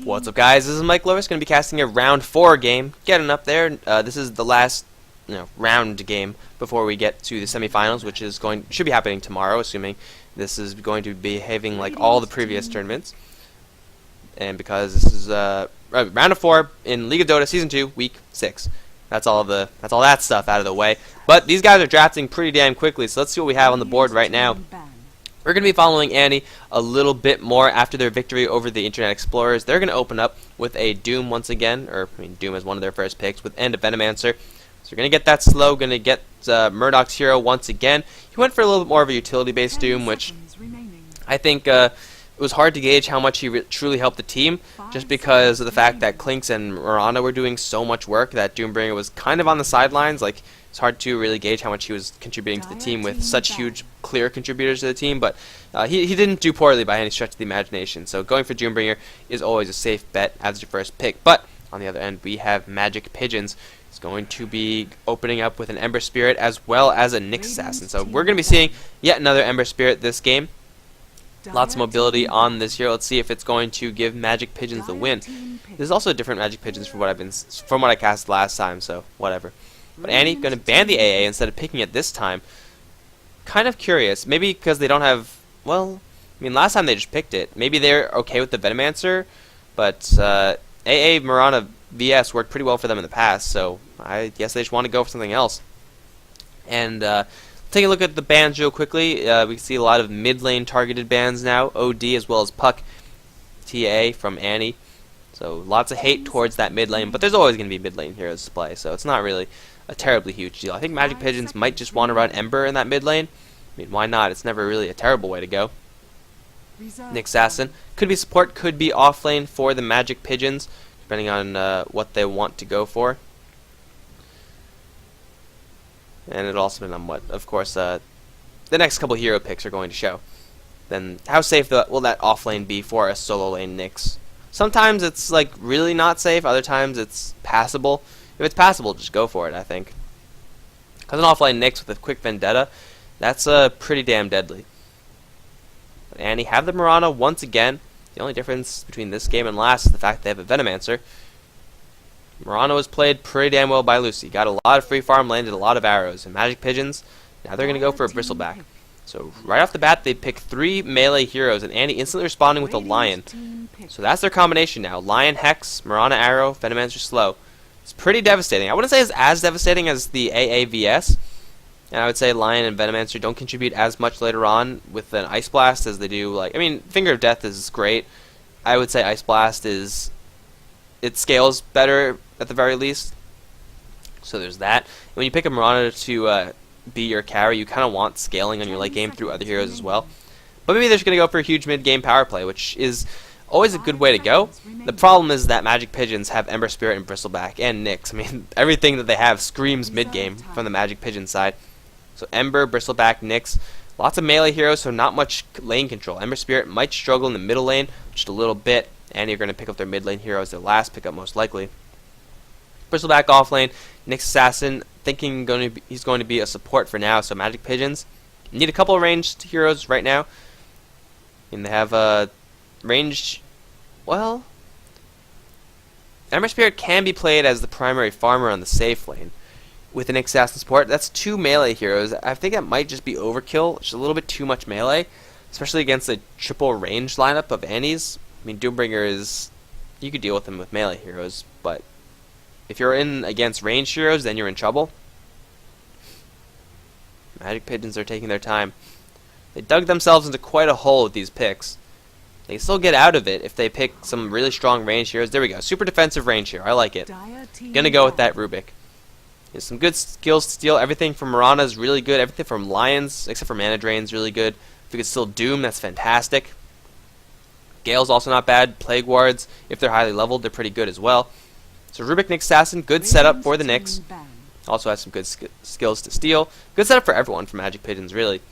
What's up, guys? This is Mike Loris, going to be casting a round 4 game. Getting up there. This is the last round game before we get to the semifinals, which is should be happening tomorrow, assuming this is going to be behaving like all the previous tournaments. And because this is round of 4 in League of Dota Season 2, Week 6. That's all that stuff out of the way. But these guys are drafting pretty damn quickly, so let's see what we have on the board right now. We're going to be following Annie a little bit more after their victory over the Internet Explorers. They're going to open up with a Doom once again, or I mean Doom is one of their first picks, with and a Venomancer. So we're going to get that slow, going to get Murdoch's hero once again. He went for a little bit more of a utility-based Doom, which I think it was hard to gauge how much he truly helped the team, just because of the fact that Clinks and Miranda were doing so much work that Doombringer was kind of on the sidelines. Like, it's hard to really gauge how much he was contributing to the team with such huge, clear contributors to the team, but he didn't do poorly by any stretch of the imagination. So going for Doombringer is always a safe bet as your first pick. But on the other end, we have Magic Pigeons. He's going to be opening up with an Ember Spirit as well as a Nyx Assassin. So we're going to be seeing yet another Ember Spirit this game. Lots of mobility on this hero. Let's see if it's going to give Magic Pigeons the win. There's also different Magic Pigeons from what I cast last time, so whatever. But Annie going to ban the AA instead of picking it this time. Kind of curious. Maybe because they don't have... Well, I mean, last time they just picked it. Maybe they're okay with the Venomancer, but AA Mirana VS worked pretty well for them in the past, so I guess they just want to go for something else. And take a look at the bans real quickly. We can see a lot of mid-lane targeted bans now. OD as well as Puck TA from Annie. So lots of hate towards that mid lane, but there's always going to be mid lane heroes to play, so it's not really a terribly huge deal. I think Magic Pigeons might just want to run Ember in that mid lane. I mean, why not? It's never really a terrible way to go. Nyx Assassin could be support, could be off lane for the Magic Pigeons, depending on what they want to go for. And it'll also depend on what, of course, the next couple hero picks are going to show. Then how safe will that off lane be for a solo lane Nyx? Sometimes it's like really not safe, other times it's passable. If it's passable, just go for it, I think. Because an offline Nyx with a quick Vendetta, that's pretty damn deadly. But Annie have the Mirana once again. The only difference between this game and last is the fact they have a Venomancer. Mirana was played pretty damn well by Lucy. Got a lot of free farm, landed a lot of arrows. And Magic Pigeons, now they're going to go for a Bristleback. So right off the bat, they pick 3 melee heroes, and Annie instantly responding with a Lion. So that's their combination now. Lion, Hex, Mirana, Arrow, Venomancer, Slow. It's pretty devastating. I wouldn't say it's as devastating as the AAVS. And I would say Lion and Venomancer don't contribute as much later on with an Ice Blast as they do. Like, I mean, Finger of Death is great. I would say Ice Blast is... It scales better at the very least. So there's that. And when you pick a Mirana to... be your carry, you kind of want scaling on your late game through other heroes as well. But maybe they're just going to go for a huge mid-game power play, which is always a good way to go. The problem is that Magic Pigeons have Ember Spirit and Bristleback and Nyx. I mean, everything that they have screams mid-game from the Magic Pigeon side. So Ember, Bristleback, Nyx, lots of melee heroes, so not much lane control. Ember Spirit might struggle in the middle lane just a little bit, and you're going to pick up their mid-lane heroes, their last pickup most likely. Bristleback off lane, Nyx Assassin, thinking he's going to be a support for now. So Magic Pigeons need a couple of ranged heroes right now, and they have a ranged. Well, Ember Spirit can be played as the primary farmer on the safe lane with an Nyx Assassin support. That's 2 melee heroes. I think that might just be overkill. It's a little bit too much melee, especially against a triple range lineup of Annies. I mean, Doombringer is, you could deal with him with melee heroes, but if you're in against ranged heroes, then you're in trouble. Magic Pigeons are taking their time. They dug themselves into quite a hole with these picks. They can still get out of it if they pick some really strong ranged heroes. There we go. Super defensive range hero. I like it. Gonna go with that Rubik. There's some good skills to steal. Everything from Mirana is really good. Everything from Lions, except for Mana Drain, is really good. If we could still Doom, that's fantastic. Gale's also not bad. Plague Wards, if they're highly leveled, they're pretty good as well. So Rubik Nyx Assassin, good setup for the Nyx. Also has some good skills to steal. Good setup for everyone for Magic Pigeons, really.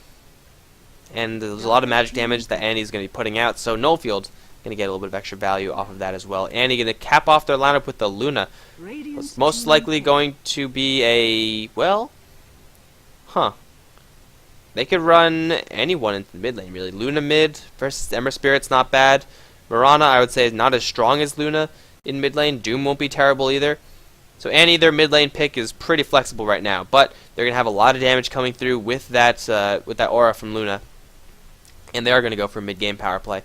And there's a lot of magic damage that Annie's going to be putting out, so Nullfield going to get a little bit of extra value off of that as well. Annie going to cap off their lineup with the Luna. It's most likely going to be a... well... They could run anyone into the mid lane, really. Luna mid versus Ember Spirit's not bad. Mirana, I would say, is not as strong as Luna in mid lane. Doom won't be terrible either. So Annie, their mid lane pick, is pretty flexible right now, but they're gonna have a lot of damage coming through with that aura from Luna, and they are gonna go for mid game power play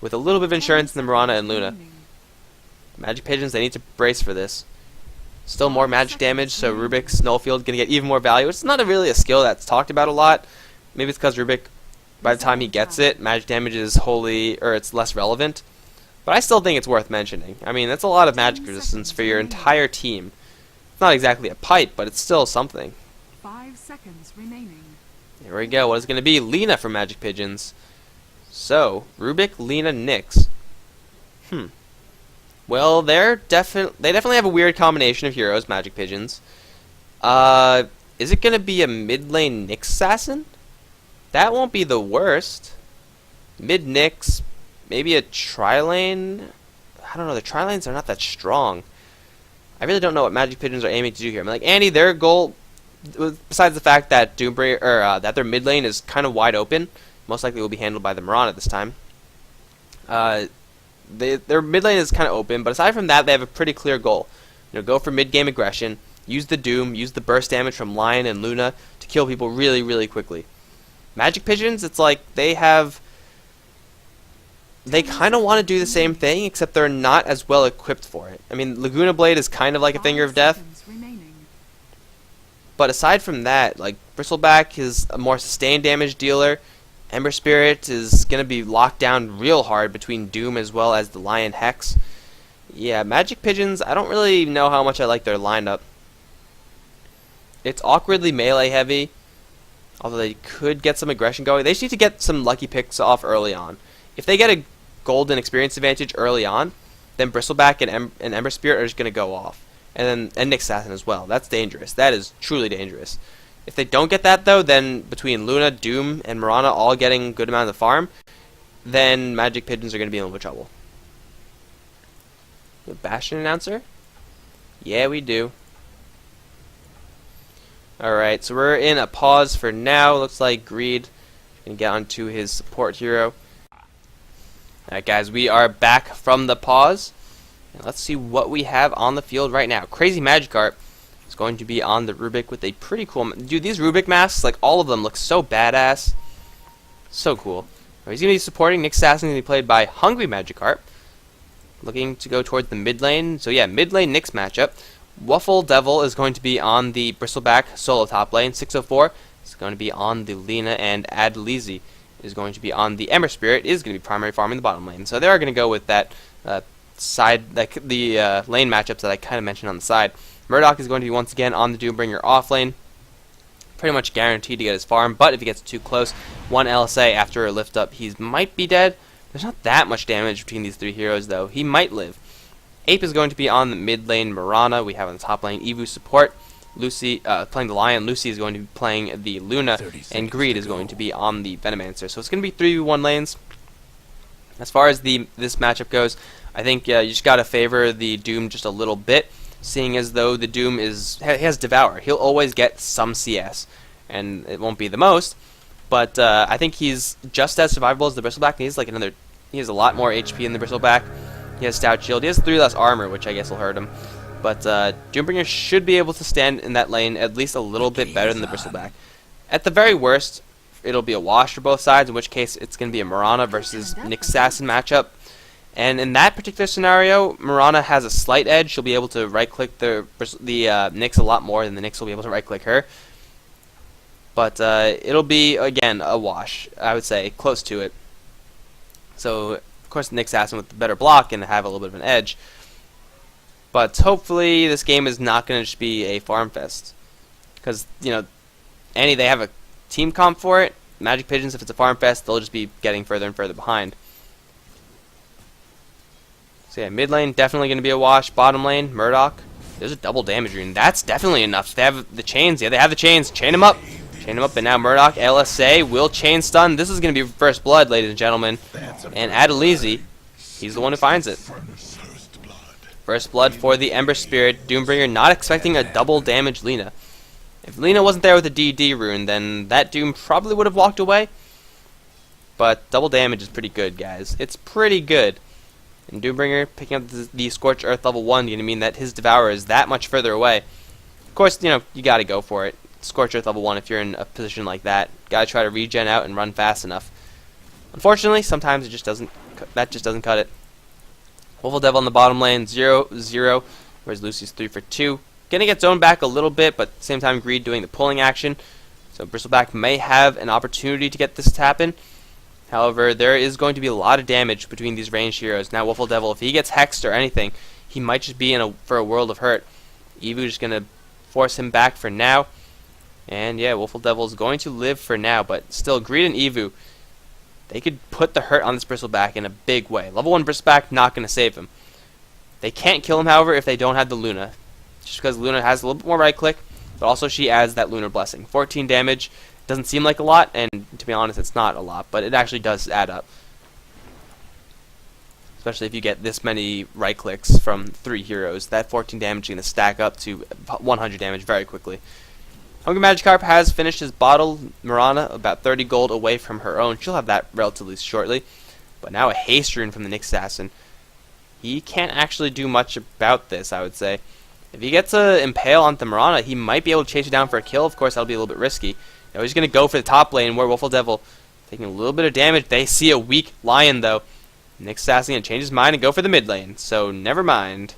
with a little bit of insurance in the Mirana and Luna. Magic Pigeons, they need to brace for this. Still more magic damage, so Rubik's Nullfield gonna get even more value. It's not really a skill that's talked about a lot. Maybe it's because Rubik, by the time he gets it, magic damage is it's less relevant. But I still think it's worth mentioning. I mean, that's a lot of magic resistance for your entire team. It's not exactly a pipe, but it's still something. 5 seconds remaining. Here we go. What is it going to be? Lina for Magic Pigeons. So, Rubik, Lina, Nyx. Well, they definitely have a weird combination of heroes, Magic Pigeons. Is it going to be a mid lane Nyx assassin? That won't be the worst. Mid Nyx. Maybe a tri-lane? I don't know, the tri-lanes are not that strong. I really don't know what Magic Pigeons are aiming to do here. I mean, like, Annie, their goal, besides the fact that that their mid lane is kind of wide open, most likely will be handled by the Mirana this time. Their mid lane is kind of open, but aside from that, they have a pretty clear goal. Go for mid-game aggression, use the Doom, use the burst damage from Lion and Luna to kill people really, really quickly. Magic Pigeons, it's like they kind of want to do the same thing, except they're not as well equipped for it. I mean, Laguna Blade is kind of like a Finger of Death. But aside from that, like, Bristleback is a more sustained damage dealer. Ember Spirit is going to be locked down real hard between Doom as well as the Lion Hex. Yeah, Magic Pigeons, I don't really know how much I like their lineup. It's awkwardly melee heavy, although they could get some aggression going. They just need to get some lucky picks off early on. If they get a golden experience advantage early on, then Bristleback and Ember Spirit are just going to go off. And Nyx Assassin as well. That's dangerous. That is truly dangerous. If they don't get that, though, then between Luna, Doom, and Mirana all getting good amount of the farm, then Magic Pigeons are going to be in a little trouble. A Bastion announcer? Yeah, we do. Alright, so we're in a pause for now. Looks like Greed can get onto his support hero. Alright guys, we are back from the pause. And let's see what we have on the field right now. Crazy Magikarp is going to be on the Rubik with a pretty cool... Dude, these Rubik masks, like all of them, look so badass. So cool. He's going to be supporting Nyx Assassin, going to be played by Hungry Magikarp. Looking to go towards the mid lane. So yeah, mid lane Nyx matchup. Waffle Devil is going to be on the Bristleback solo top lane. 604 is going to be on the Lina, and Adelizy is going to be on the Ember Spirit, is going to be primary farming the bottom lane. So they are going to go with that side, like the lane matchups that I kind of mentioned on the side. Murdoch is going to be once again on the Doombringer off lane. Pretty much guaranteed to get his farm, but if he gets too close, one LSA after a lift up, he might be dead. There's not that much damage between these three heroes, though. He might live. Ape is going to be on the mid lane Mirana. We have on the top lane Evu support. Lucy playing the Lion. Lucy is going to be playing the Luna, and Greed is going to be on the Venomancer. So it's going to be 3v1 lanes. As far as this matchup goes, I think you just got to favor the Doom just a little bit, seeing as though the Doom he has Devour. He'll always get some CS, and it won't be the most, but I think he's just as survivable as the Bristleback. He has a lot more HP in the Bristleback. He has Stout Shield. He has 3 less armor, which I guess will hurt him. But Doombringer should be able to stand in that lane at least a little bit better than the Bristleback. At the very worst, it'll be a wash for both sides, in which case it's going to be a Mirana versus Nyx Assassin matchup. And in that particular scenario, Mirana has a slight edge. She'll be able to right-click the Nyx a lot more than the Nyx will be able to right-click her. But it'll be, again, a wash, I would say, close to it. So, of course, Nyx Assassin with the better block and have a little bit of an edge. But hopefully this game is not going to just be a farm fest. Because, they have a team comp for it. Magic Pigeons, if it's a farm fest, they'll just be getting further and further behind. So yeah, mid lane, definitely going to be a wash. Bottom lane, Murdoch. There's a double damage rune. That's definitely enough. They have the chains. Yeah, they have the chains. Chain them up. Chain them up, and now Murdoch, LSA, will chain stun. This is going to be first blood, ladies and gentlemen. And Adelizy, he's the one who finds it. First blood for the Ember Spirit. Doombringer not expecting a double damage Lina. If Lina wasn't there with a DD rune, then that Doom probably would have walked away. But double damage is pretty good, guys. It's pretty good. And Doombringer picking up the Scorched Earth level 1 going to mean that his Devourer is that much further away. Of course, you know, you got to go for it. Scorched Earth level 1 if you're in a position like that. Got to try to regen out and run fast enough. Unfortunately, sometimes it just doesn't cut it. Wolf Devil on the bottom lane, 0-0, whereas Lucy's 3 for 2. Gonna get zoned back a little bit, but at the same time Greed doing the pulling action. So Bristleback may have an opportunity to get this to happen. However, there is going to be a lot of damage between these ranged heroes. Now Wolf Devil, if he gets hexed or anything, he might just be for a world of hurt. Evu just gonna force him back for now. And yeah, Wolf Devil is going to live for now, but still, Greed and Evu, they could put the hurt on this Bristleback in a big way. Level 1 Bristleback, not going to save him. They can't kill him, however, if they don't have the Luna. Just because Luna has a little bit more right click, but also she adds that Lunar Blessing. 14 damage, doesn't seem like a lot, and to be honest, it's not a lot, but it actually does add up. Especially if you get this many right clicks from 3 heroes. That 14 damage is going to stack up to 100 damage very quickly. Hungry Magikarp has finished his bottle. Mirana about 30 gold away from her own. She'll have that relatively shortly. But now a haste rune from the Nyx Assassin. He can't actually do much about this, I would say. If he gets a impale onto Mirana, he might be able to chase her down for a kill. Of course, that'll be a little bit risky. Now he's going to go for the top lane where Wolf Devil taking a little bit of damage. They see a weak lion, though. Nyx Assassin going to change his mind and go for the mid lane. So never mind.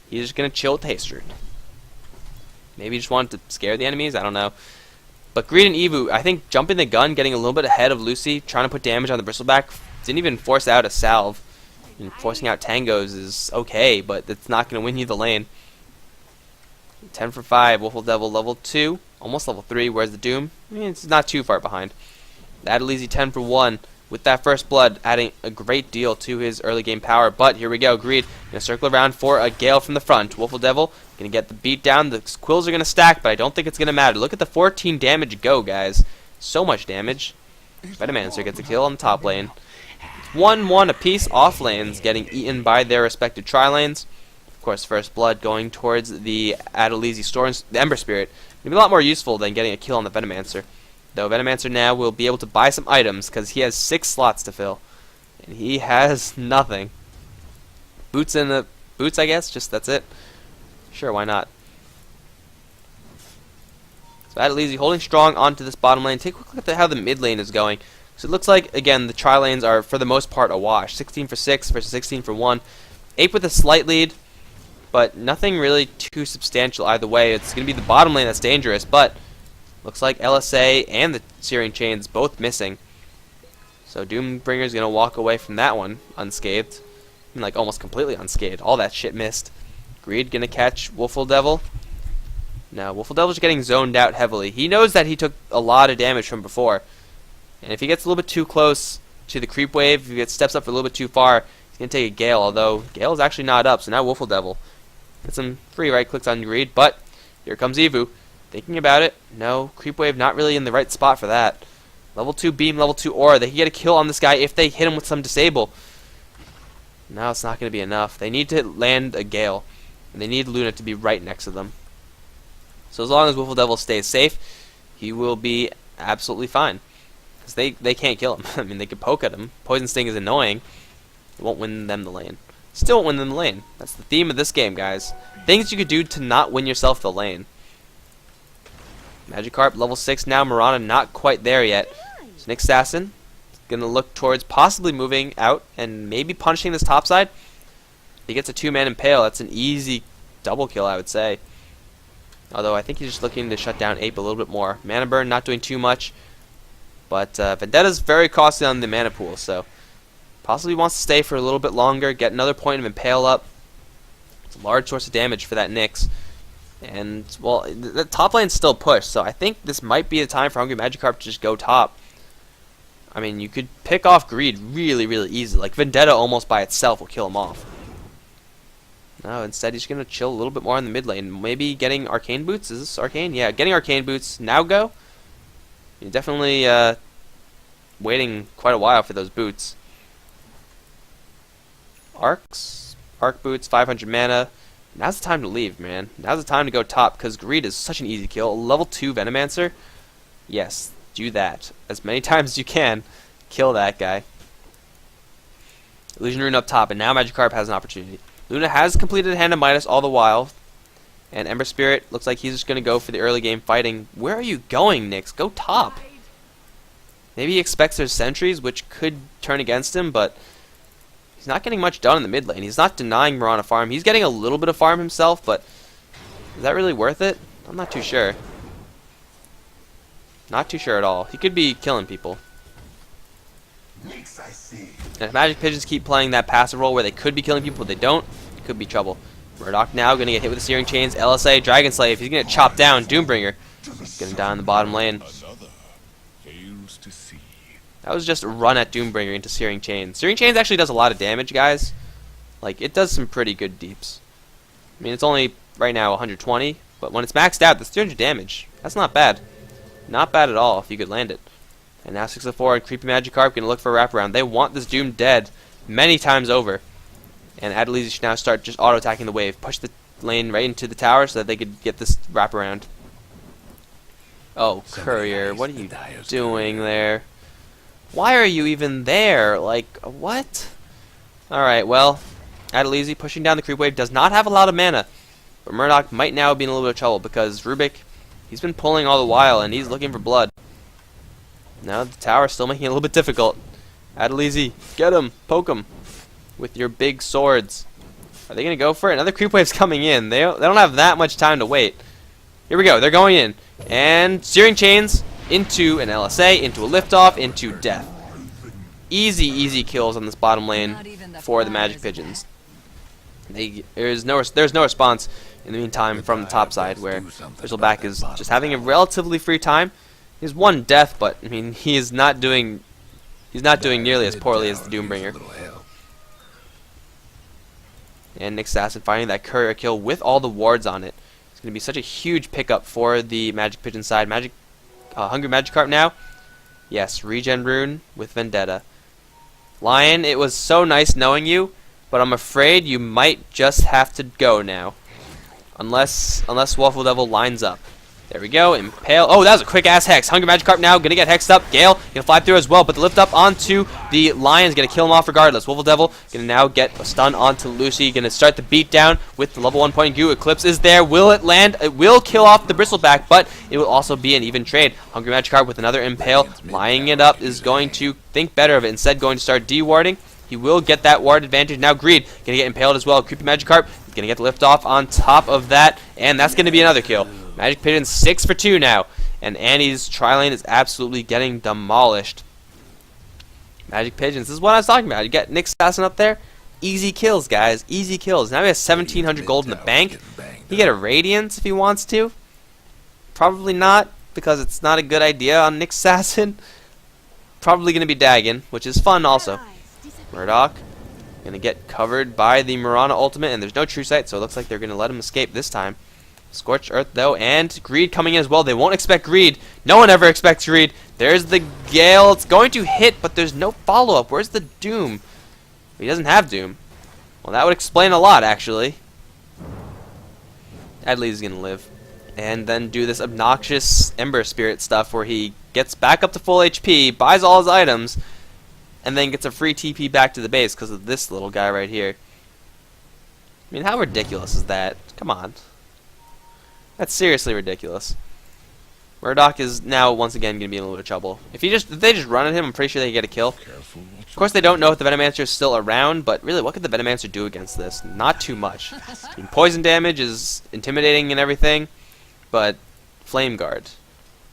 He's just going to chill with the haste rune. Maybe he just wanted to scare the enemies, I don't know. But Greed and Evu, I think jumping the gun, getting a little bit ahead of Lucy, trying to put damage on the Bristleback, didn't even force out a salve. And forcing out tangos is okay, but it's not going to win you the lane. 10 for 5, Wolf Devil level 2, almost level 3, where's the Doom? I mean, it's not too far behind. Adelizy 10 for 1, with that first blood, adding a great deal to his early game power. But here we go, Greed going to circle around for a Gale from the front. Wolf Devil going to get the beat down. The quills are going to stack, but I don't think it's going to matter. Look at the 14 damage go, guys. So much damage. Venomancer gets a kill on the top lane. 1-1 apiece. Off lanes getting eaten by their respective tri-lanes. Of course, first blood going towards the Adelizy Storm, the Ember Spirit. It'll be a lot more useful than getting a kill on the Venomancer. Though Venomancer now will be able to buy some items because he has 6 slots to fill. And he has nothing. Boots in the boots, I guess. Just that's it. Sure, why not? So Adelizy holding strong onto this bottom lane. Take a quick look at how the mid lane is going. So it looks like, again, the tri-lanes are, for the most part, a wash. 16 for 6 versus 16 for 1. Ape with a slight lead, but nothing really too substantial either way. It's going to be the bottom lane that's dangerous, but looks like LSA and the Searing Chains both missing. So Doombringer's going to walk away from that one unscathed. I mean, like, almost completely unscathed. All that shit missed. Greed going to catch Wolf Devil. Now, Wolf Devil's getting zoned out heavily. He knows that he took a lot of damage from before. And if he gets a little bit too close to the creep wave, if he steps up a little bit too far, he's going to take a Gale, although Gale is actually not up, so now Wolf Devil. Get some free right clicks on Greed, but here comes Evu. Thinking about it, no, creep wave not really in the right spot for that. Level 2 beam, level 2 aura. They can get a kill on this guy if they hit him with some disable. Now it's not going to be enough. They need to land a Gale, and they need Luna to be right next to them. So as long as Wolf Devil stays safe, he will be absolutely fine. Because they can't kill him. I mean, they could poke at him. Poison Sting is annoying. It won't win them the lane. Still won't win them the lane. That's the theme of this game, guys. Things you could do to not win yourself the lane. Magikarp, level 6 now. Mirana not quite there yet. So Nyx Assassin going to look towards possibly moving out and maybe punishing this top side. If he gets a 2-man impale, that's an easy double kill, I would say. Although I think he's just looking to shut down Ape a little bit more. Mana burn not doing too much. But Vendetta's very costly on the mana pool, so possibly wants to stay for a little bit longer, get another point of impale up. It's a large source of damage for that Nyx. And, well, the top lane's still pushed, so I think this might be the time for Hungry Magikarp to just go top. I mean, you could pick off Greed really, really easy. Like, Vendetta almost by itself will kill him off. No, instead he's going to chill a little bit more in the mid lane. Maybe getting Arcane Boots? Is this Arcane? Yeah, getting Arcane Boots. Now go? You're definitely waiting quite a while for those boots. Arc Boots, 500 mana. Now's the time to leave, man. Now's the time to go top, because Greed is such an easy kill. Level 2 Venomancer? Yes, do that. As many times as you can, kill that guy. Illusion Rune up top, and now Magikarp has an opportunity. Luna has completed a Hand of Midas all the while, and Ember Spirit looks like he's just going to go for the early game fighting. Where are you going, Nyx? Go top. Maybe he expects there's sentries, which could turn against him, but he's not getting much done in the mid lane. He's not denying Mirana farm. He's getting a little bit of farm himself, but is that really worth it? I'm not too sure. Not too sure at all. He could be killing people. And if Magic Pigeons keep playing that passive role where they could be killing people, but they don't, it could be trouble. Murdoch now going to get hit with the Searing Chains. LSA, Dragon Slave. He's going to chop down Doombringer. Getting down in the bottom lane. That was just a run at Doombringer into Searing Chains. Searing Chains actually does a lot of damage, guys. Like, it does some pretty good deeps. I mean, it's only, right now, 120. But when it's maxed out, that's 300 damage. That's not bad. Not bad at all if you could land it. And now 604 and Creepy Magikarp going to look for a wraparound. They want this Doom dead many times over. And Adelizy should now start just auto-attacking the wave. Push the lane right into the tower so that they could get this wraparound. Oh, Courier, what are you doing there? Why are you even there? Like, what? Alright, well, Adelizy pushing down the creep wave does not have a lot of mana. But Murdoch might now be in a little bit of trouble because Rubik, he's been pulling all the while and he's looking for blood. Now the tower is still making it a little bit difficult. Adelizy, get him, poke him with your big swords. Are they going to go for it? Another creep wave's coming in. They don't have that much time to wait. Here we go. They're going in. And Searing Chains into an LSA, into a liftoff, into death. Easy, easy kills on this bottom lane for the Magic Pigeons. There's no response in the meantime from the top side, where Bristleback is just having a relatively free time. He's one death, but I mean he is not doing nearly as poorly as the Doombringer. And Nick Assassin finding that courier kill with all the wards on it. It's going to be such a huge pickup for the Magic Pigeon side. Hungry Magikarp now. Yes, regen rune with Vendetta. Lion, it was so nice knowing you, but I'm afraid you might just have to go now. Unless Waffle Devil lines up. There we go, Impale. Oh, that was a quick-ass Hex. Hungry Magikarp now going to get hexed up. Gale going to fly through as well, but the lift up onto the Lion's going to kill him off regardless. Waffle Devil going to now get a stun onto Lucy. Going to start the beatdown with the level 1 point goo. Eclipse is there. Will it land? It will kill off the Bristleback, but it will also be an even trade. Hungry Magikarp with another Impale. Lining it up is going to think better of it. Instead, going to start de-warding. He will get that ward advantage. Now Greed going to get impaled as well. Creepy Magikarp is going to get the lift off on top of that, and that's going to be another kill. Magic Pigeon 6 for 2 now, and Annie's tri-lane is absolutely getting demolished. Magic Pigeons, this is what I was talking about. You get Nick Assassin up there, easy kills, guys, easy kills. Now he has 1,700 gold in the bank. He get a Radiance if he wants to. Probably not, because it's not a good idea on Nick Assassin. Probably going to be Dagon, which is fun also. Murdoch going to get covered by the Mirana ultimate, and there's no True Sight, so it looks like they're going to let him escape this time. Scorched Earth, though, and Greed coming in as well. They won't expect Greed. No one ever expects Greed. There's the Gale. It's going to hit, but there's no follow-up. Where's the Doom? He doesn't have Doom. Well, that would explain a lot, actually. Adley's going to live. And then do this obnoxious Ember Spirit stuff where he gets back up to full HP, buys all his items, and then gets a free TP back to the base because of this little guy right here. I mean, how ridiculous is that? Come on. That's seriously ridiculous. Murdoch is now once again going to be in a little bit of trouble. If they just run at him, I'm pretty sure they can get a kill. Of course, they don't know if the Venomancer is still around, but really, what could the Venomancer do against this? Not too much. I mean, poison damage is intimidating and everything, but Flame Guard.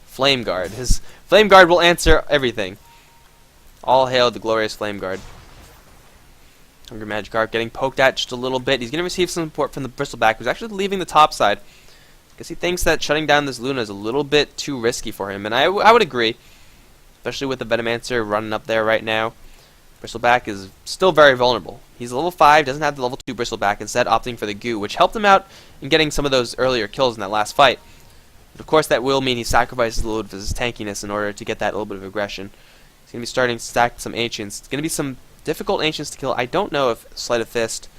Flame Guard. His Flame Guard will answer everything. All hail the glorious Flame Guard. Hungry Magikarp getting poked at just a little bit. He's going to receive some support from the Bristleback, who's actually leaving the top side. Because he thinks that shutting down this Luna is a little bit too risky for him, and I would agree. Especially with the Venomancer running up there right now. Bristleback is still very vulnerable. He's level 5, doesn't have the level 2 Bristleback, instead opting for the Goo, which helped him out in getting some of those earlier kills in that last fight. But of course that will mean he sacrifices a little bit of his tankiness in order to get that little bit of aggression. He's going to be starting to stack some Ancients. It's going to be some difficult Ancients to kill. I don't know if Sleight of Fist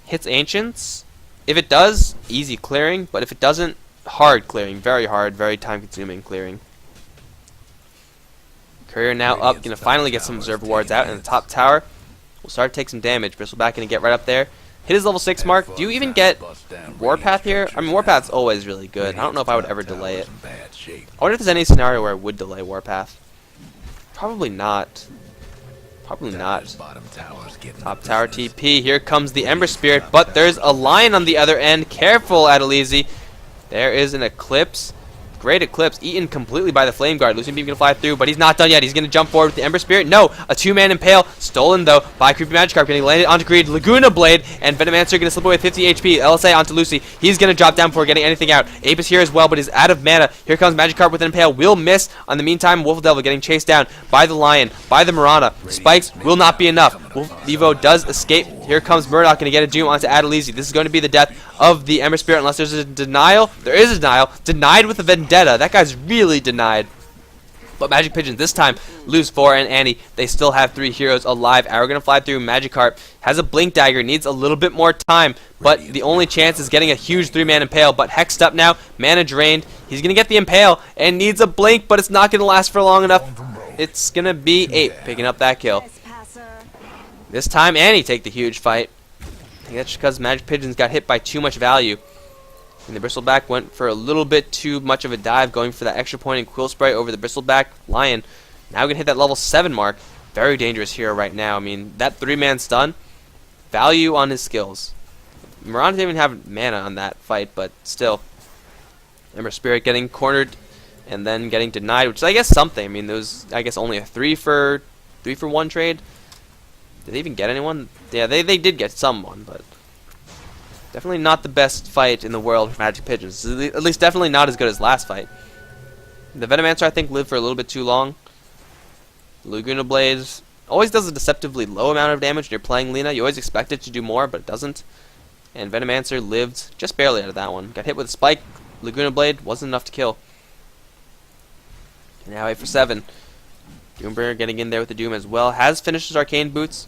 hits Ancients. If it does, easy clearing, but if it doesn't, hard clearing. Very hard, very time-consuming clearing. Courier now up, going to finally get some Observer Wards out in the top tower. will start to take some damage. Bristleback going to get right up there. Hit his level 6 mark. Do you even get Warpath here? I mean, Warpath's always really good. I don't know if I would ever delay it. I wonder if there's any scenario where I would delay Warpath. Probably not. Probably not. Top tower TP. Here comes the Ember Spirit, but there's a Lion on the other end. Careful, Adelizi. There is an Eclipse. Great Eclipse, eaten completely by the Flame Guard. Lucian Beam gonna fly through, but he's not done yet. He's gonna jump forward with the Ember Spirit. No, a 2-man Impale, stolen though by Creepy Magikarp, getting landed onto Greed. Laguna Blade, and Venomancer gonna slip away with 50 HP. LSA onto Lucy. He's gonna drop down before getting anything out. Ape is here as well, but is out of mana. Here comes Magikarp with an Impale. Will miss. On the meantime, Wolf Devil getting chased down by the Lion, by the Mirana. Spikes will not be enough. Wolf Evo does escape. Here comes Murdoch, gonna get a Doom onto Adelizi. This is going to be the death of the Ember Spirit unless there's a denial. There is a denial. Denied with a Vendetta. That guy's really denied. But Magic Pigeons this time lose 4, and Annie, they still have 3 heroes alive. Arrow gonna fly through. Magikarp has a Blink Dagger, needs a little bit more time, but the only chance is getting a huge 3-man Impale. But hexed up now, mana drained. He's gonna get the Impale and needs a Blink, but it's not gonna last for long enough. It's gonna be Ape picking up that kill. This time Annie take the huge fight. I think that's just because Magic Pigeons got hit by too much value. And the Bristleback went for a little bit too much of a dive, going for that extra point in Quill Spray over the Bristleback. Lion now gonna hit that level 7 mark. Very dangerous hero right now. I mean, that 3-man stun, value on his skills. Mirana didn't even have mana on that fight, but still. Ember Spirit getting cornered and then getting denied, which is I guess something. I mean, there was I guess only a 3 for 1 trade. Did they even get anyone? Yeah, they did get someone, but definitely not the best fight in the world for Magic Pigeons. At least definitely not as good as last fight. The Venomancer, I think, lived for a little bit too long. Laguna Blades always does a deceptively low amount of damage when you're playing Lina. You always expect it to do more, but it doesn't. And Venomancer lived just barely out of that one. Got hit with a Spike. Laguna Blade wasn't enough to kill. Now 8 for 7. Doombringer getting in there with the Doom as well. Has finished his Arcane Boots.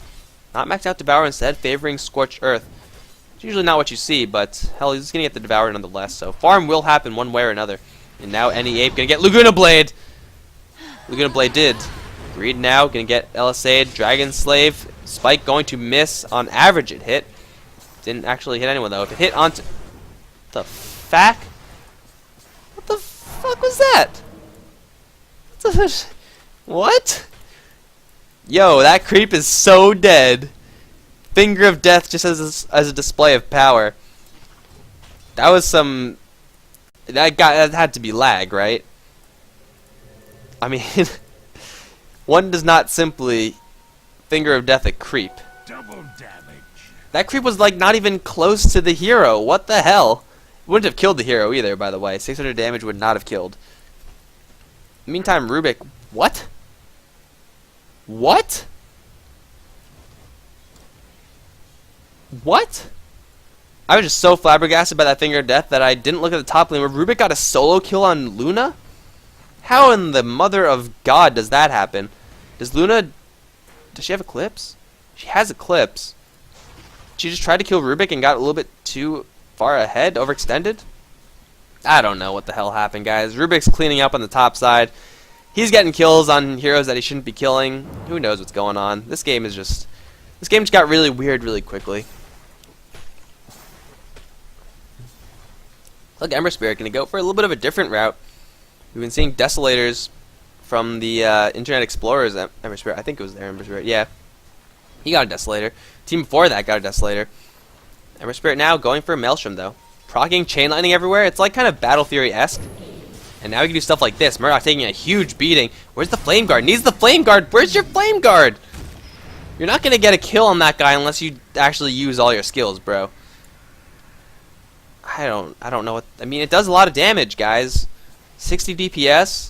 Not maxed out Devour, instead favoring Scorched Earth. It's usually not what you see, but hell, he's going to get the Devourer nonetheless. So farm will happen one way or another. And now any Ape going to get Laguna Blade. Laguna Blade did. Greed now going to get LSA, Dragon Slave. Spike going to miss. On average it hit. Didn't actually hit anyone though. If it hit onto... the fuck? What the fuck was that? What? Yo, that creep is so dead. Finger of Death just as a display of power. That was some... that had to be lag, right? I mean... one does not simply Finger of Death a creep. Double damage. That creep was like not even close to the hero. What the hell? Wouldn't have killed the hero either, by the way. 600 damage would not have killed. Meantime, Rubik... what? What? What? I was just so flabbergasted by that Finger of Death that I didn't look at the top lane where Rubik got a solo kill on Luna? How in the mother of God does that happen? Does Luna... does she have Eclipse? She has Eclipse. She just tried to kill Rubik and got a little bit too far ahead, overextended? I don't know what the hell happened, guys. Rubik's cleaning up on the top side. He's getting kills on heroes that he shouldn't be killing. Who knows what's going on? This game just got really weird really quickly. Look, Ember Spirit gonna go for a little bit of a different route. We've been seeing Desolators from the Internet Explorer's Ember Spirit. I think it was their Ember Spirit. Yeah, he got a Desolator. Team before that got a Desolator. Ember Spirit now going for a Maelstrom though. Proccing Chain Lightning everywhere. It's like kind of Battle Fury-esque. And now we can do stuff like this. Murdoch taking a huge beating. Where's the Flame Guard? Needs the Flame Guard. Where's your Flame Guard? You're not going to get a kill on that guy unless you actually use all your skills, bro. I don't know what... I mean, it does a lot of damage, guys. 60 DPS?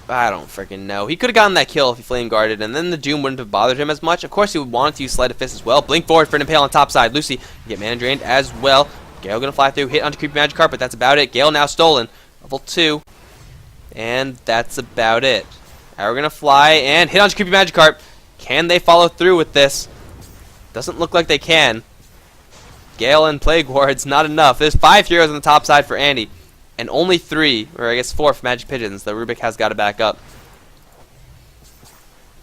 I don't freaking know. He could have gotten that kill if he Flame Guarded, and then the Doom wouldn't have bothered him as much. Of course, he would want to use Sleight of Fist as well. Blink forward for an Impale on top side. Lucy can get mana drained as well. Gale going to fly through. Hit onto Creepy Magikarp, but that's about it. Gale now stolen. Level 2. And that's about it. Now we're going to fly and hit on Creepy Magikarp. Can they follow through with this? Doesn't look like they can. Gale and Plague Wards, not enough. There's 5 heroes on the top side for Andy. And only 3, or I guess 4 for Magic Pigeons. The Rubik has got to back up.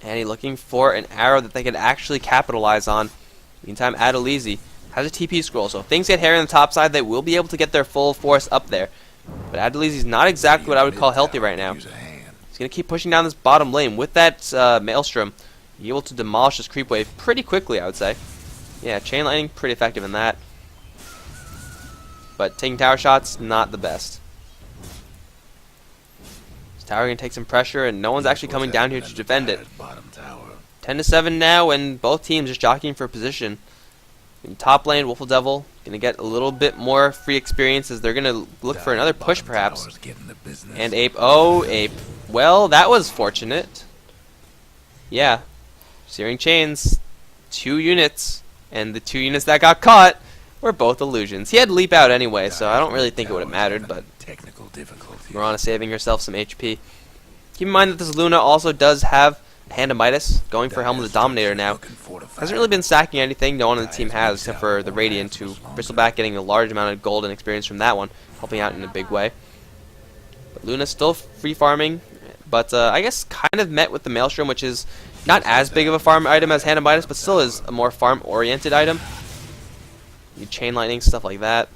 Annie looking for an arrow that they could actually capitalize on. Meantime, Adelizi has a TP scroll, so if things get hairy on the top side, they will be able to get their full force up there. But Adelizi's not exactly what I would call healthy right now. He's going to keep pushing down this bottom lane. With that Maelstrom, he's able to demolish this creep wave pretty quickly, I would say. Yeah, chain lightning, pretty effective in that. But taking tower shots, not the best. This tower going to take some pressure, and no one's actually coming down here to defend it. 10-7 now, and both teams just jockeying for position. In top lane, Wolfle Devil going to get a little bit more free experience as they're going to look for another push, perhaps. And Ape, oh, Ape. Well, that was fortunate. Yeah. Searing Chains, 2 units, and the 2 units that got caught were both illusions. He had to leap out anyway, so I don't really think it would have mattered, but Mirana saving herself some HP. Keep in mind that this Luna also does have Hand of Midas, going for Helm of the Dominator now. Hasn't really been stacking anything, no one on the team has, except for the Radiant, who Bristleback getting a large amount of gold and experience from that one, helping out in a big way. But Luna's still free farming, but I guess kind of met with the Maelstrom, which is not as big of a farm item as Hand of Midas, but still is a more farm-oriented item. You chain lightning, stuff like that.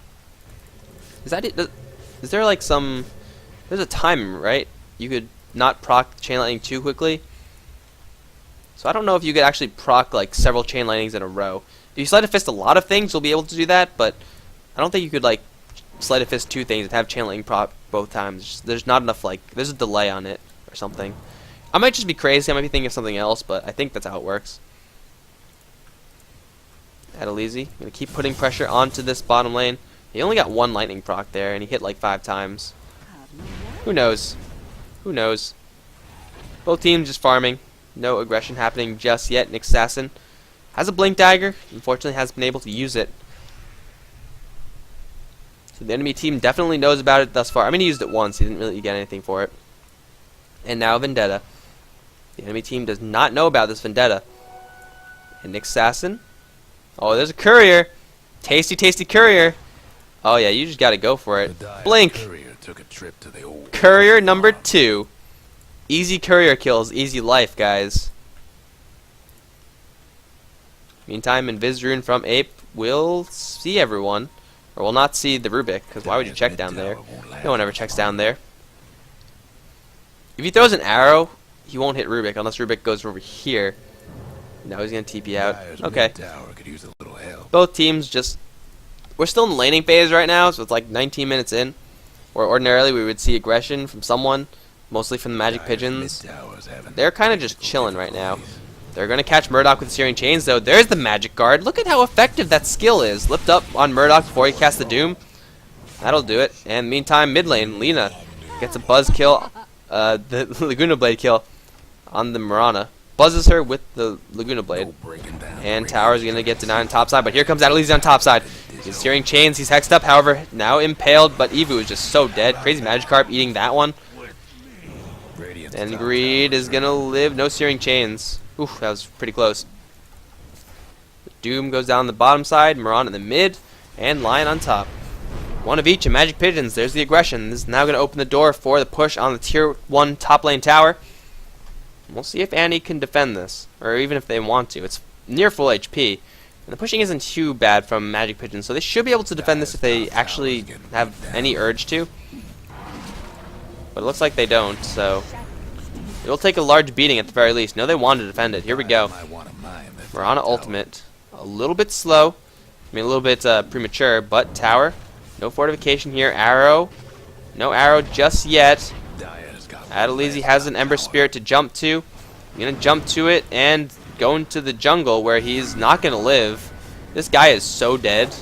Is that it? Is there like some... There's a time, right? You could not proc chain lightning too quickly. So I don't know if you could actually proc like several chain lightnings in a row. If you Sleight of Fist a lot of things, you'll be able to do that, but I don't think you could like Sleight of Fist 2 things and have chain lightning proc both times. There's not enough, like, there's a delay on it or something. I might just be crazy, I might be thinking of something else, but I think that's how it works. Adelizi, gonna keep putting pressure onto this bottom lane. He only got 1 lightning proc there, and he hit like 5 times. Who knows? Who knows? Both teams just farming. No aggression happening just yet. Nick Assassin has a Blink Dagger. Unfortunately, hasn't been able to use it. So the enemy team definitely knows about it thus far. I mean, he used it once. He didn't really get anything for it. And now Vendetta. The enemy team does not know about this Vendetta. And Nick Assassin. Oh, there's a courier. Tasty, tasty courier. Oh, yeah, you just got to go for it. Blink. Courier number 2. Easy courier kills, easy life, guys. Meantime, Invis Rune from Ape will see everyone. Or will not see the Rubik, because why would you check down there? No one ever checks down there. If he throws an arrow, he won't hit Rubik, unless Rubik goes over here. Now he's going to TP out. Okay. Both teams just... We're still in the laning phase right now, so it's like 19 minutes in. Where ordinarily we would see aggression from someone. Mostly from the Magic Pigeons. They're kind of just chilling right now. They're going to catch Murdoch with Searing Chains, though. There's the Magic Guard. Look at how effective that skill is. Lift up on Murdoch before he casts the Doom. That'll do it. And meantime, mid lane, Lina gets a buzz kill. The Laguna Blade kill on the Mirana. Buzzes her with the Laguna Blade. And Tower's going to get denied on top side. But here comes Adelizi on top side. He's Searing Chains. He's hexed up, however, now impaled. But Evu is just so dead. Crazy Magikarp eating that one. And Greed is going to live. No Searing Chains. Oof, that was pretty close. Doom goes down the bottom side. Mirana in the mid. And Lion on top. One of each and Magic Pigeons. There's the aggression. This is now going to open the door for the push on the tier 1 top lane tower. We'll see if Annie can defend this. Or even if they want to. It's near full HP. And the pushing isn't too bad from Magic Pigeons. So they should be able to defend this if they actually have any urge to. But it looks like they don't, so... It'll take a large beating at the very least. No, they want to defend it. Here we go. Mirana ultimate. A little bit slow. I mean, a little bit premature, but tower. No fortification here. Arrow. No arrow just yet. Adelizi has an Ember Spirit to jump to. I'm going to jump to it and go into the jungle where he's not going to live. This guy is so dead.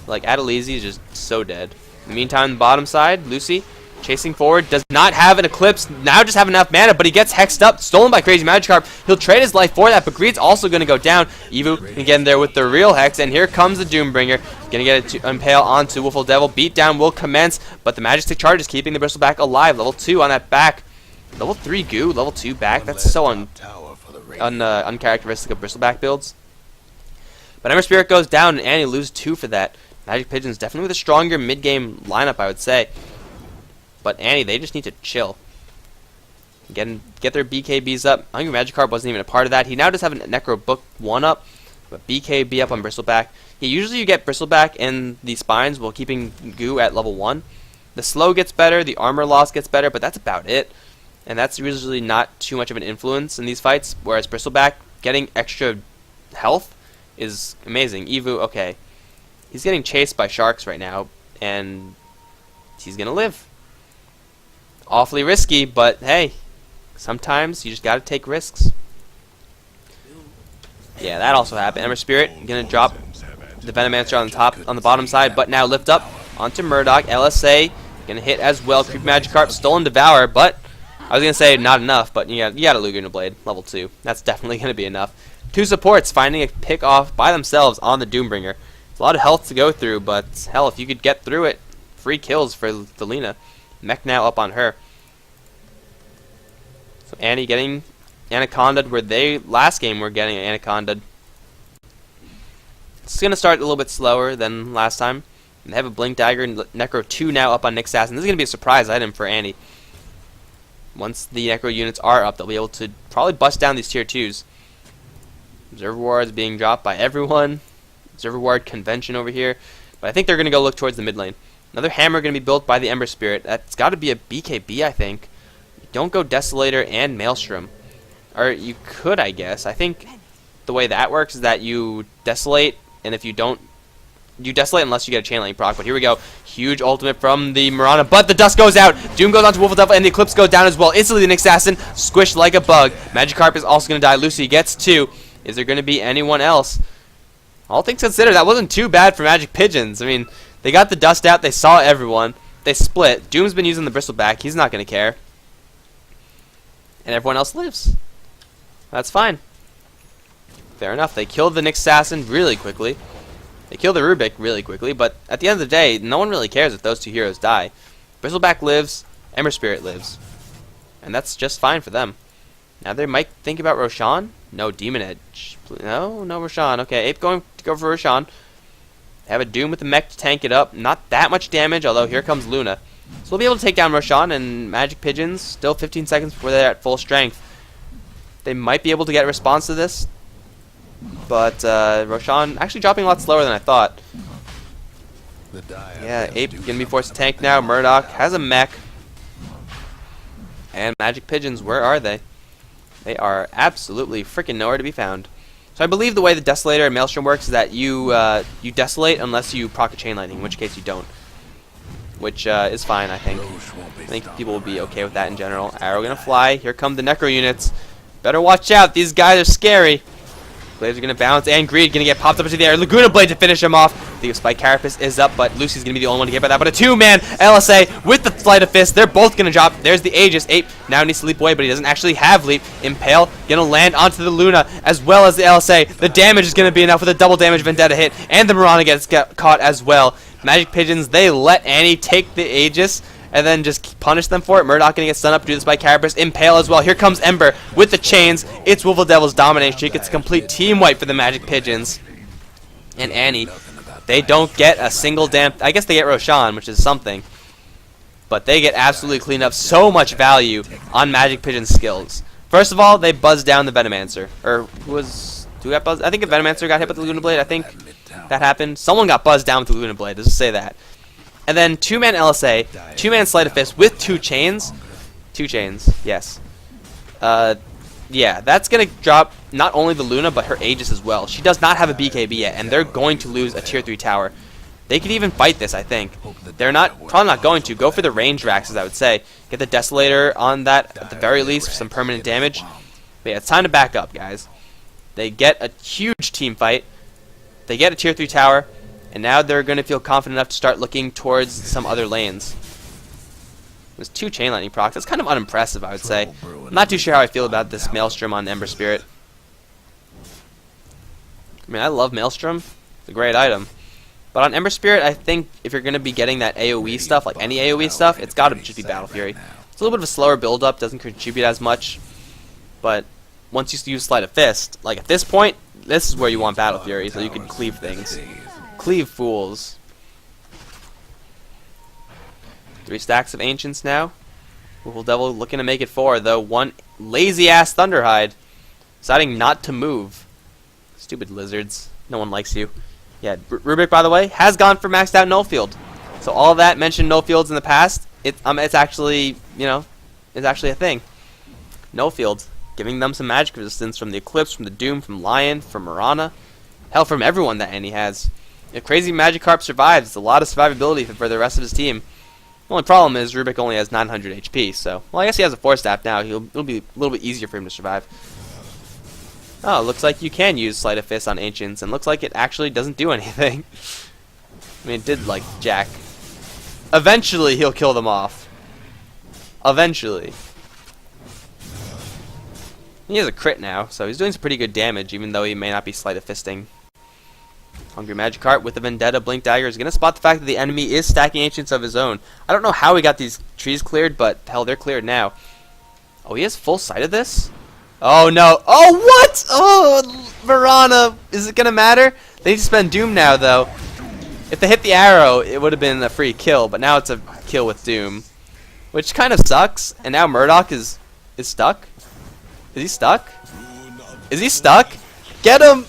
Like, Adelizi is just so dead. In the meantime, the bottom side, Lucy. Chasing forward, does not have an Eclipse, now just have enough mana, but he gets hexed up, stolen by Crazy Magikarp. He'll trade his life for that, but Greed's also going to go down. Evu can get in there with the real Hex, and here comes the Doombringer. Going to get it to impale onto Wolfle Devil. Beatdown will commence, but the Majestic Charge is keeping the Bristleback alive. Level 2 on that back. Level 3 goo, level 2 back. That's so uncharacteristic of Bristleback builds. But Ember Spirit goes down, and Annie loses 2 for that. Magic Pigeons definitely with a stronger mid-game lineup, I would say. But Annie, they just need to chill. Get their BKBs up. Hungry Magikarp wasn't even a part of that. He now does have a Necro Book 1 up, but BKB up on Bristleback. Usually you get Bristleback in the spines while keeping Goo at level 1. The slow gets better, the armor loss gets better, but that's about it. And that's usually not too much of an influence in these fights, whereas Bristleback getting extra health is amazing. Evu, okay. He's getting chased by sharks right now, and he's gonna live. Awfully risky, but hey, sometimes you just gotta take risks. Yeah, that also happened. Ember Spirit gonna drop the Venomancer on the bottom side, but now lift up onto Murdoch. LSA gonna hit as well. Creepy Magikarp, Stolen Devour, but I was gonna say not enough, but you got a Luguna Blade, level 2. That's definitely gonna be enough. 2 supports finding a pick off by themselves on the Doombringer. It's a lot of health to go through, but hell, if you could get through it, free kills for Thelina. Mech now up on her. So Annie getting Anaconda where they last game were getting Anaconda. It's gonna start a little bit slower than last time. And they have a Blink Dagger and Necro 2 now up on Nick Assassin. This is gonna be a surprise item for Annie. Once the Necro units are up, they'll be able to probably bust down these tier 2s. Observer Wards being dropped by everyone. Observer Ward convention over here. But I think they're going to go look towards the mid lane. Another hammer going to be built by the Ember Spirit. That's got to be a BKB, I think. You don't go Desolator and Maelstrom. Or you could, I guess. I think the way that works is that you Desolate, and if you don't... You Desolate unless you get a Chain Lightning proc. But here we go. Huge ultimate from the Mirana. But the dust goes out. Doom goes onto Wolf Devil, and the Eclipse goes down as well. Instantly, the Nick Assassin squished like a bug. Magikarp is also going to die. Lucy gets 2. Is there going to be anyone else? All things considered, that wasn't too bad for Magic Pigeons. I mean, they got the dust out. They saw everyone. They split. Doom's been using the Bristleback. He's not going to care. And everyone else lives. That's fine. Fair enough. They killed the Nick Assassin really quickly. They killed the Rubik really quickly. But at the end of the day, no one really cares if those 2 heroes die. Bristleback lives. Ember Spirit lives. And that's just fine for them. Now they might think about Roshan. No, Demon Edge. No Roshan. Okay, Ape going to go for Roshan. They have a Doom with the mech to tank it up. Not that much damage, although here comes Luna. So we'll be able to take down Roshan, and Magic Pigeons, still 15 seconds before they're at full strength. They might be able to get a response to this. But Roshan actually dropping a lot slower than I thought. Yeah, Ape going to be forced to tank now. Murdoch has a mech. And Magic Pigeons, where are they? They are absolutely freaking nowhere to be found. So I believe the way the Desolator and Maelstrom works is that you Desolate unless you proc a Chain Lightning, in which case you don't. Which is fine, I think. I think people will be okay with that in general. Arrow gonna fly. Here come the Necro units. Better watch out. These guys are scary. Blades are going to bounce, and Greed going to get popped up into the air. Laguna Blade to finish him off. The Spike Carapace is up, but Lucy's going to be the only one to get by that. But a 2-man LSA with the Flight of Fist. They're both going to drop. There's the Aegis. Ape now needs to leap away, but he doesn't actually have leap. Impale going to land onto the Luna as well as the LSA. The damage is going to be enough with a double damage Vendetta hit, and the Mirana gets caught as well. Magic Pigeons, they let Annie take the Aegis and then just punish them for it. Murdoch gonna get stunned up to do this by Carapace. Impale as well. Here comes Ember with the chains. It's Wolf Devil's domination streak. It's a complete team wipe for the Magic Pigeons. And Annie, they don't get a single damn... I guess they get Roshan, which is something. But they get absolutely cleaned up. So much value on Magic Pigeon's skills. First of all, they buzzed down the Venomancer. Or was... Who got buzzed? I think a Venomancer got hit with the Luna Blade. I think that happened. Someone got buzzed down with the Luna Blade. Let's just say that. And then 2-man LSA, 2-man Sleight of Fist with 2 chains. 2 chains, yes. Yeah, that's going to drop not only the Luna, but her Aegis as well. She does not have a BKB yet, and they're going to lose a tier 3 tower. They could even fight this, I think. They're probably not going to. Go for the range Raxes, I would say. Get the Desolator on that, at the very least, for some permanent damage. But yeah, it's time to back up, guys. They get a huge team fight. They get a tier 3 tower. And now they're going to feel confident enough to start looking towards some other lanes. There's 2 Chain Lightning procs. That's kind of unimpressive, I would say. I'm not too sure how I feel about this Maelstrom on Ember Spirit. I mean, I love Maelstrom. It's a great item. But on Ember Spirit, I think if you're going to be getting that AoE stuff, like any AoE stuff, it's got to just be Battle Fury. It's a little bit of a slower build-up, doesn't contribute as much. But once you use Sleight of Fist, like at this point, this is where you want Battle Fury, so you can cleave things. Cleave fools. 3 stacks of Ancients now. Wolf Devil looking to make it 4, though. One lazy-ass Thunderhide deciding not to move. Stupid lizards. No one likes you. Yeah, Rubik, by the way, has gone for maxed out no field. So all that mentioned no fields in the past, it's actually, you know, it's actually a thing. No fields, giving them some magic resistance from the Eclipse, from the Doom, from Lion, from Mirana. Hell, from everyone that Annie has. If Crazy Magikarp survives, it's a lot of survivability for the rest of his team. The only problem is Rubik only has 900 HP, so... Well, I guess he has a 4-staff now. It'll be a little bit easier for him to survive. Oh, looks like you can use Sleight of Fist on Ancients, and looks like it actually doesn't do anything. I mean, it did, like, Jack. Eventually, he'll kill them off. Eventually. He has a crit now, so he's doing some pretty good damage, even though he may not be Sleight of Fisting. Hungry Magikarp with the Vendetta Blink Dagger is going to spot the fact that the enemy is stacking Ancients of his own. I don't know how he got these trees cleared, but hell, they're cleared now. Oh, he has full sight of this? Oh, no. Oh, what? Oh, Mirana. Is it going to matter? They need to spend Doom now, though. If they hit the arrow, it would have been a free kill, but now it's a kill with Doom, which kind of sucks. And now Murdoch is stuck. Is he stuck? Is he stuck? Get him!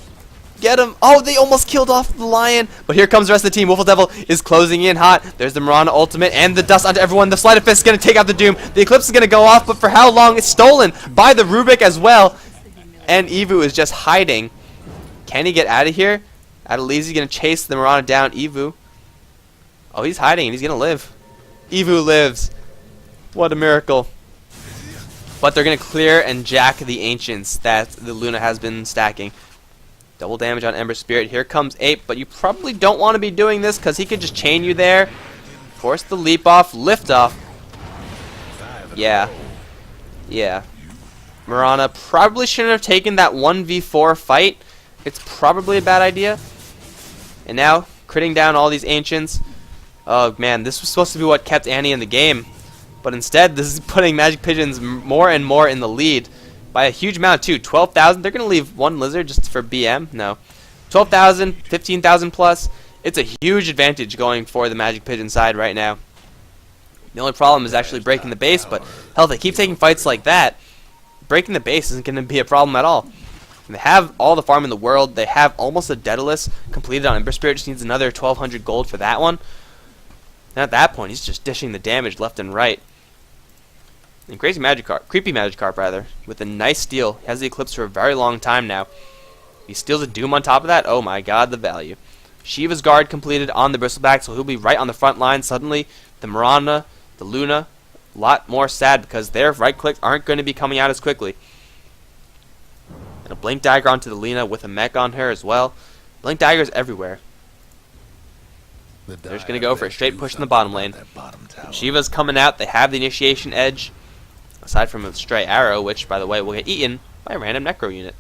Get him! Oh, they almost killed off the Lion. But here comes the rest of the team. Wolf Devil is closing in hot. There's the Mirana ultimate and the dust onto everyone. The Sleight of Fist is going to take out the Doom. The Eclipse is going to go off, but for how long? It's stolen by the Rubik as well. And Evu is just hiding. Can he get out of here? Adelizi's going to chase the Mirana down. Evu. Oh, he's hiding and he's going to live. Evu lives. What a miracle. But they're going to clear and jack the Ancients that the Luna has been stacking. Double damage on Ember Spirit. Here comes Ape, but you probably don't want to be doing this because he could just chain you there. Force the leap off, lift off. Yeah. Yeah. Mirana probably shouldn't have taken that 1v4 fight. It's probably a bad idea. And now, critting down all these Ancients. Oh man, this was supposed to be what kept Annie in the game. But instead, this is putting Magic Pigeons more and more in the lead. By a huge amount too. 12,000. They're going to leave one Lizard just for BM? No. 12,000, 15,000 plus. It's a huge advantage going for the Magic Pigeon side right now. The only problem is actually breaking the base, but hell, they keep taking fights like that. Breaking the base isn't going to be a problem at all. And they have all the farm in the world. They have almost a Daedalus completed on Ember Spirit. Just needs another 1,200 gold for that one. And at that point, he's just dishing the damage left and right. And Creepy Magikarp rather, with a nice steal. He has the Eclipse for a very long time now. He steals a Doom on top of that. Oh my god, the value. Shiva's Guard completed on the Bristleback, so he'll be right on the front line. Suddenly, the Mirana, the Luna, a lot more sad because their right clicks aren't going to be coming out as quickly. And a Blink Dagger onto the Luna with a mech on her as well. Blink Daggers everywhere. They're just going to go for a straight push in the bottom lane. Shiva's coming out. They have the initiation edge. Aside from a stray arrow, which, by the way, will get eaten by a random Necro unit.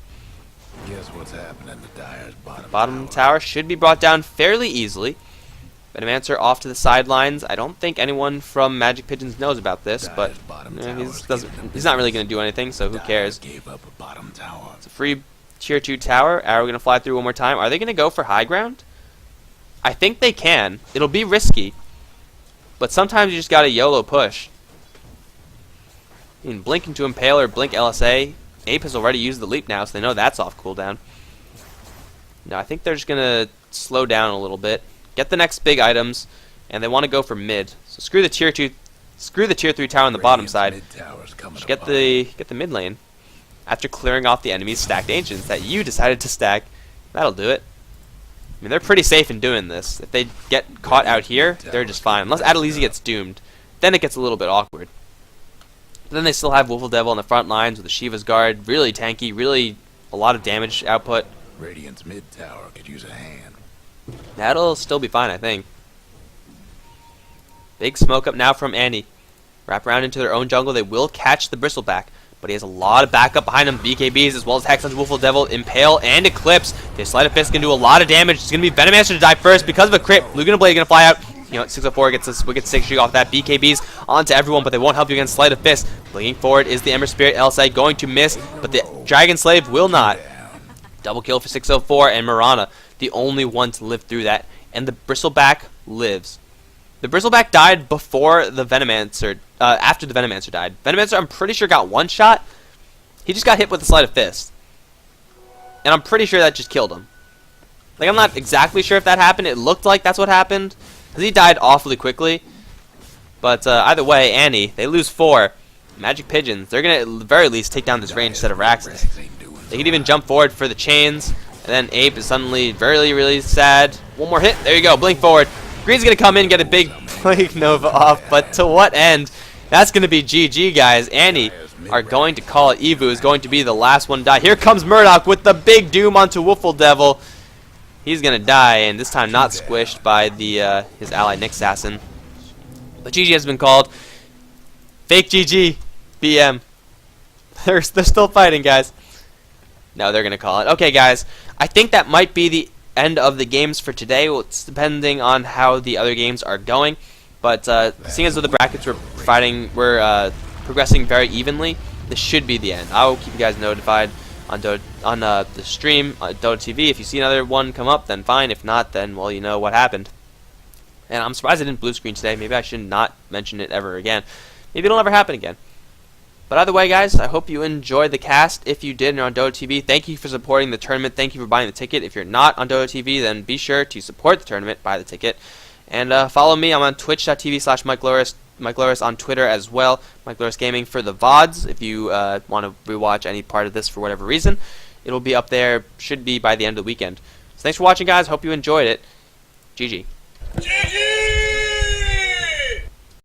Guess what's happening to Dire's Bottom tower should be brought down fairly easily. Venomancer off to the sidelines. I don't think anyone from Magic Pigeons knows about this, but he's not really going to do anything, so who cares? It's a free tier 2 tower. Arrow going to fly through one more time. Are they going to go for high ground? I think they can. It'll be risky, but sometimes you just got to YOLO push. You can blink into Impale or blink LSA. Ape has already used the leap now, so they know that's off cooldown. No, I think they're just gonna slow down a little bit, get the next big items, and they want to go for mid. So screw the tier 3 tower on the bottom side. Just get the mid lane. After clearing off the enemy's stacked Ancients that you decided to stack, that'll do it. I mean, they're pretty safe in doing this. If they get caught out here, they're just fine. Unless Adelizi gets doomed, then it gets a little bit awkward. But then they still have Wolf Devil on the front lines with the Shiva's Guard. Really tanky, really a lot of damage output. Radiant's mid tower could use a hand. That'll still be fine, I think. Big smoke up now from Annie. Wrap around into their own jungle. They will catch the Bristleback, but he has a lot of backup behind him. BKBs as well as Hex onto Wolf Devil, Impale, and Eclipse. The Sleight of Fist can do a lot of damage. It's going to be Venomancer to die first because of a crit. Lugana Blade going to fly out. You know, 604 gets this wicked 6 streak off that. BKBs onto everyone, but they won't help you against Sleight of Fist. Blinking forward is the Ember Spirit. LSI going to miss, but the Dragon Slave will not. Double kill for 604, and Mirana, the only one to live through that. And the Bristleback lives. The Bristleback died before the Venomancer, after the Venomancer died. Venomancer, I'm pretty sure, got one shot. He just got hit with a sleight of fist. And I'm pretty sure that just killed him. Like, I'm not exactly sure if that happened. It looked like that's what happened, because he died awfully quickly. But either way, Annie, they lose 4. Magic Pigeons, they're going to at the very least take down this range set of Raxes. They can even jump forward for the chains. And then Ape is suddenly really, really sad. One more hit. There you go. Blink forward. Green's going to come in and get a big Plague Nova off. But to what end? That's going to be GG, guys. Annie are going to call it. Evu is going to be the last one to die. Here comes Murdoch with the big doom onto Woofle Devil. He's going to die, and this time not squished by the his ally Nick Assassin. But GG has been called. Fake GG. BM. They're still fighting, guys. No, they're going to call it. Okay, guys. I think that might be the end of the games for today. Well, it's depending on how the other games are going. But seeing as though the brackets were progressing very evenly, this should be the end. I will keep you guys notified on the stream on Dota TV. If you see another one come up, then fine. If not, then, well, you know what happened. And I'm surprised I didn't blue screen today. Maybe I should not mention it ever again. Maybe it'll never happen again. But either way, guys, I hope you enjoyed the cast. If you did and you're on Dota TV, thank you for supporting the tournament. Thank you for buying the ticket. If you're not on Dota TV, then be sure to support the tournament, buy the ticket. And follow me. I'm on twitch.tv/MikeLoris. Mike Loris on Twitter as well. Mike Loris Gaming for the VODs. If you want to rewatch any part of this for whatever reason, it'll be up there. Should be by the end of the weekend. So thanks for watching, guys. Hope you enjoyed it. GG.